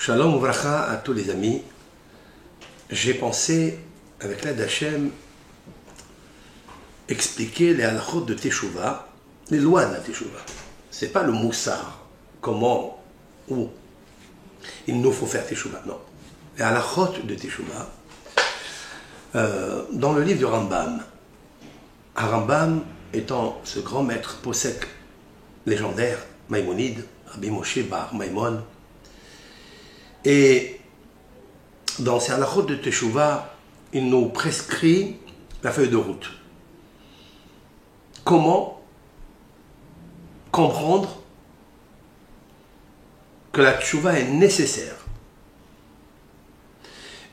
Shalom Uvracha à tous les amis. J'ai pensé, avec l'aide d'Hachem, expliquer les halachot de Teshuvah, les lois de la Teshuvah. Ce n'est pas le moussar, comment, où il nous faut faire Teshuvah, non. Les halachot de Teshuvah, dans le livre du Rambam. Rambam étant ce grand maître possèque légendaire, Maïmonide, Rabbi Moshe Bar Maïmon. Et dans ces halachot de Teshuvah, il nous prescrit la feuille de route. Comment comprendre que la Teshuvah est nécessaire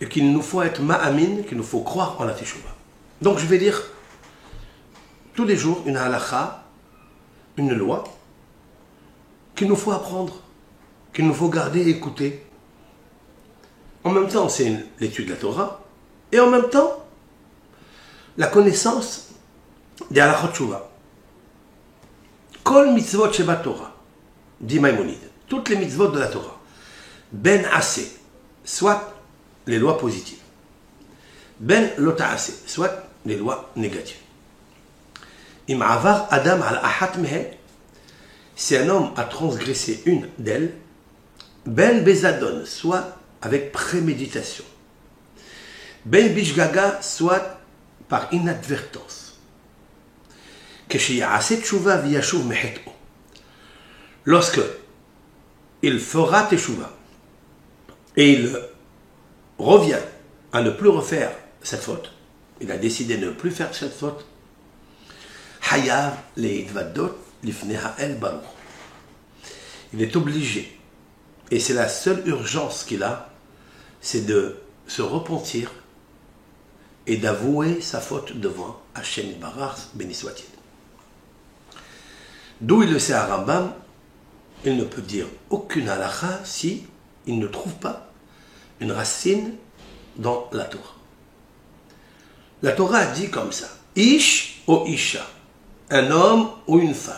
et qu'il nous faut être ma'amin, qu'il nous faut croire en la Teshuvah. Donc je vais dire tous les jours une halakha, une loi qu'il nous faut apprendre, qu'il nous faut garder et écouter. En même temps, c'est l'étude de la Torah, et en même temps, la connaissance des halachot Teshuvah. Kol mitzvot sheba Torah, dit Maïmonide, toutes les mitzvot de la Torah, ben assez, soit les lois positives, ben lota assez, soit les lois négatives. Im avar Adam al ahat mehen, si un homme a transgressé une d'elles, ben bezadon, soit avec préméditation, ben bishgaga, soit par inadvertance, lorsque il fera Teshuvah et il revient à ne plus refaire cette faute, il a décidé de ne plus faire cette faute, Hayav le'idvadot lifnei ha'el baruch. Il est obligé, et c'est la seule urgence qu'il a, c'est de se repentir et d'avouer sa faute devant Hachem Barach, béni soit-il. D'où il le sait à Rambam, il ne peut dire aucune halakha si il ne trouve pas une racine dans la Torah. La Torah a dit comme ça, Ish ou Isha, un homme ou une femme,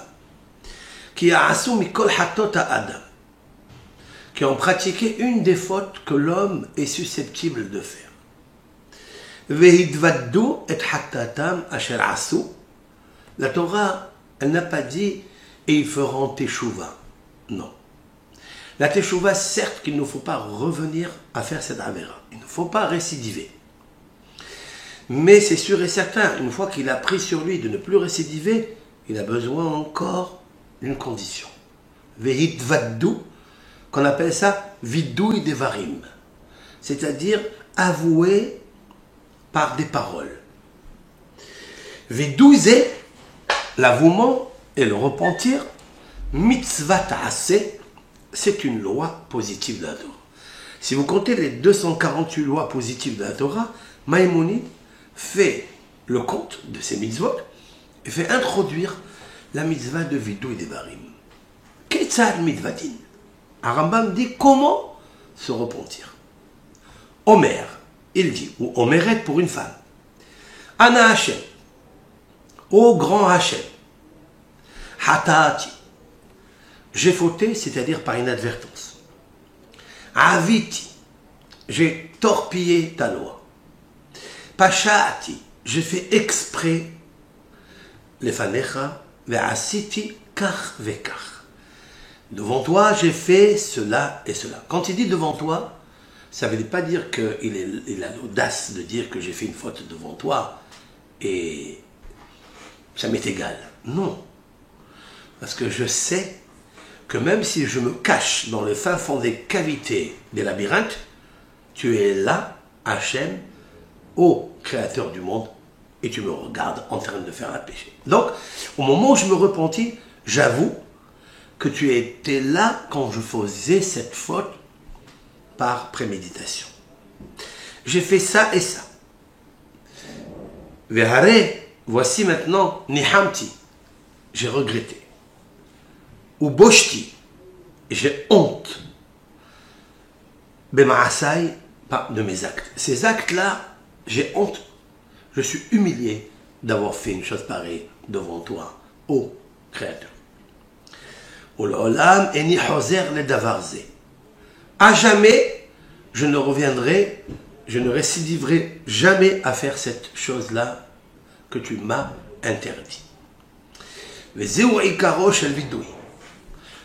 qui a assoum mikol hatot Adam, qui ont pratiqué une des fautes que l'homme est susceptible de faire. Vehidvaddu et hatatam asher asu. La Torah, elle n'a pas dit et ils feront Teshuvah. Non. La Teshuvah, certes qu'il ne faut pas revenir à faire cette avéra. Il ne faut pas récidiver. Mais c'est sûr et certain, une fois qu'il a pris sur lui de ne plus récidiver, il a besoin encore d'une condition. Vehidvaddu, qu'on appelle ça vidouï devarim, c'est-à-dire avouer par des paroles. Vidouï, l'avouement et le repentir, mitzvat aseh, c'est une loi positive de la Torah. Si vous comptez les 248 lois positives de la Torah, Maïmonide fait le compte de ces mitzvot et fait introduire la mitzvah de vidouï devarim. Ketzad mitzvatin. Rambam dit comment se repentir. Omer, il dit, ou Omeret pour une femme. Ana Hachem, ô grand Hachem, Hatati, j'ai fauté, c'est-à-dire par inadvertance. Aviti, j'ai torpillé ta loi. Pashati, j'ai fait exprès lefanecha ve'asiti kach ve'kach. Devant toi, j'ai fait cela et cela. Quand il dit devant toi, ça ne veut pas dire qu'il a l'audace de dire que j'ai fait une faute devant toi et ça m'est égal. Non. Parce que je sais que même si je me cache dans le fin fond des cavités des labyrinthes, tu es là, Hachem, ô créateur du monde, et tu me regardes en train de faire un péché. Donc, au moment où je me repentis, j'avoue que tu étais là quand je faisais cette faute par préméditation. J'ai fait ça et ça. Vehare, voici maintenant, nihamti, j'ai regretté. Ou boshti, j'ai honte. Bemaasai, de mes actes. Ces actes-là, j'ai honte. Je suis humilié d'avoir fait une chose pareille devant toi, ô Créateur. Olam eni hoser le davarze. À jamais, je ne reviendrai, je ne récidiverai jamais à faire cette chose-là que tu m'as interdit.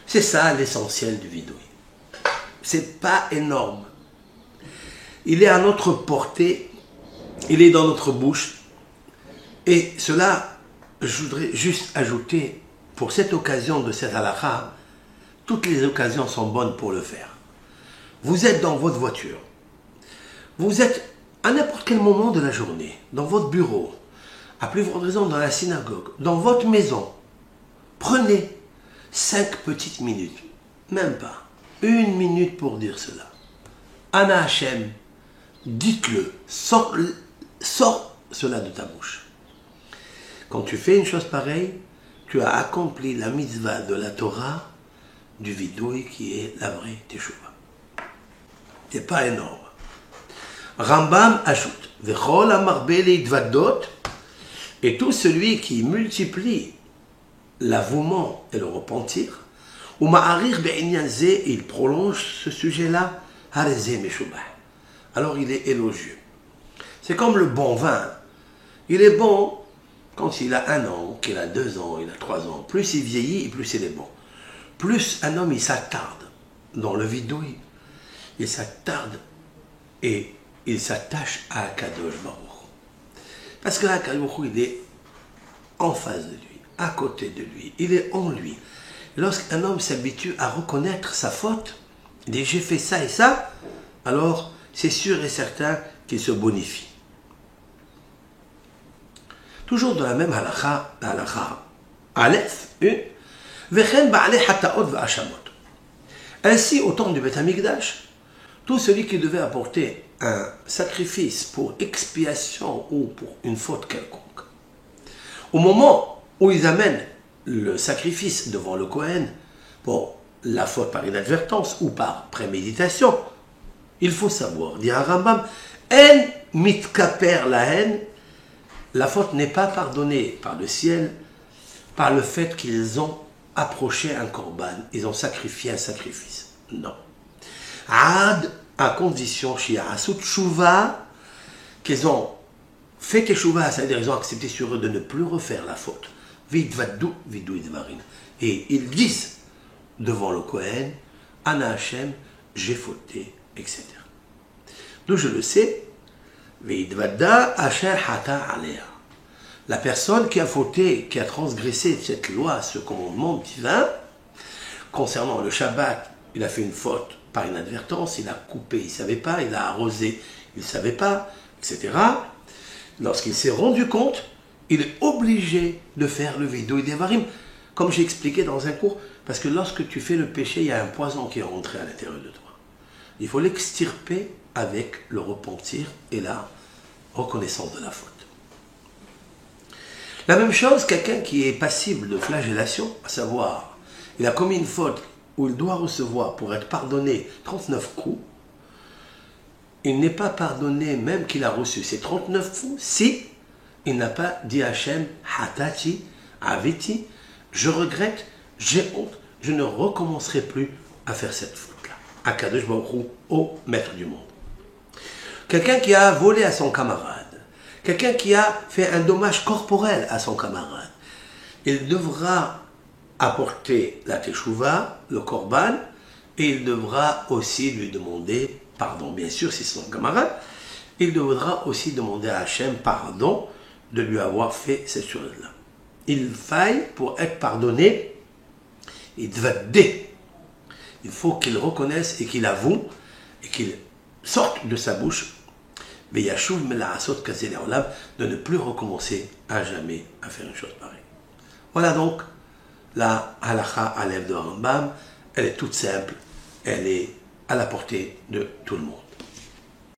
C'est ça l'essentiel du vidouille. C'est pas énorme. Il est à notre portée, il est dans notre bouche. Et cela, je voudrais juste ajouter, pour cette occasion de cette halakha, toutes les occasions sont bonnes pour le faire. Vous êtes dans votre voiture. Vous êtes à n'importe quel moment de la journée, dans votre bureau, à plus forte raison dans la synagogue, dans votre maison. Prenez 5 petites minutes, même pas, 1 minute pour dire cela. Ana Hashem, dites-le, sors cela de ta bouche. Quand tu fais une chose pareille, tu as accompli la mitzvah de la Torah du vidouille qui est la vraie teshuva. C'est pas énorme. Rambam ajoute, Vechol amarbe leidvadot, et tout celui qui multiplie l'avouement et le repentir, ou ma'arir be'inyan ze, il prolonge ce sujet-là, hareze meshubah. Alors il est élogieux. C'est comme le bon vin. Il est bon quand il a 1 an, qu'il a 2 ans, il a 3 ans. Plus il vieillit, plus il est bon. Plus un homme, il s'attarde dans le vidouille, il s'attarde et il s'attache à Akadosh Baruch. Parce que Akadosh Baruch, il est en face de lui, à côté de lui, il est en lui. Lorsqu'un homme s'habitue à reconnaître sa faute, il dit j'ai fait ça et ça, alors c'est sûr et certain qu'il se bonifie. Toujours dans la même halakha, la halakha Aleph, Vechen ba'aleh hataot ve'ashamot. Ainsi, au temps du Beth Amikdash, tout celui qui devait apporter un sacrifice pour expiation ou pour une faute quelconque, au moment où ils amènent le sacrifice devant le Kohen pour la faute par inadvertance ou par préméditation, il faut savoir, dit un Rambam, en mitkaper la haine, la faute n'est pas pardonnée par le ciel par le fait qu'ils ont approché un korban, ils ont sacrifié un sacrifice. Non. Ad, à condition, shi'asut tshuva, qu'ils ont fait teshuva, c'est-à-dire ils ont accepté sur eux de ne plus refaire la faute. Vidvaddu vidui dvarin. Et ils disent devant le Kohen, Ana Hashem, j'ai fauté, etc. D'où je le sais, Vidvadda asher hata alea. La personne qui a fauté, qui a transgressé cette loi, ce commandement divin, concernant le Shabbat, il a fait une faute par inadvertance, il a coupé, il ne savait pas, il a arrosé, il ne savait pas, etc. Lorsqu'il s'est rendu compte, il est obligé de faire le vidouille devarim, comme j'ai expliqué dans un cours, parce que lorsque tu fais le péché, il y a un poison qui est rentré à l'intérieur de toi. Il faut l'extirper avec le repentir et la reconnaissance de la faute. La même chose, quelqu'un qui est passible de flagellation, à savoir, il a commis une faute où il doit recevoir pour être pardonné 39 coups, il n'est pas pardonné même qu'il a reçu ces 39 coups si il n'a pas dit à Hachem, Hatati, Aviti, je regrette, j'ai honte, je ne recommencerai plus à faire cette faute-là. Akadosh Baruch Hu, au maître du monde. Quelqu'un qui a volé à son camarade, quelqu'un qui a fait un dommage corporel à son camarade, il devra apporter la teshuva, le korban, et il devra aussi lui demander pardon. Bien sûr, si c'est son camarade, il devra aussi demander à Hachem pardon de lui avoir fait cette chose-là. Il faille, pour être pardonné, il devait dé. Il faut qu'il reconnaisse et qu'il avoue et qu'il sorte de sa bouche de ne plus recommencer à jamais à faire une chose pareille. Voilà donc la halakha Aleph de Rambam. Elle est toute simple, elle est à la portée de tout le monde.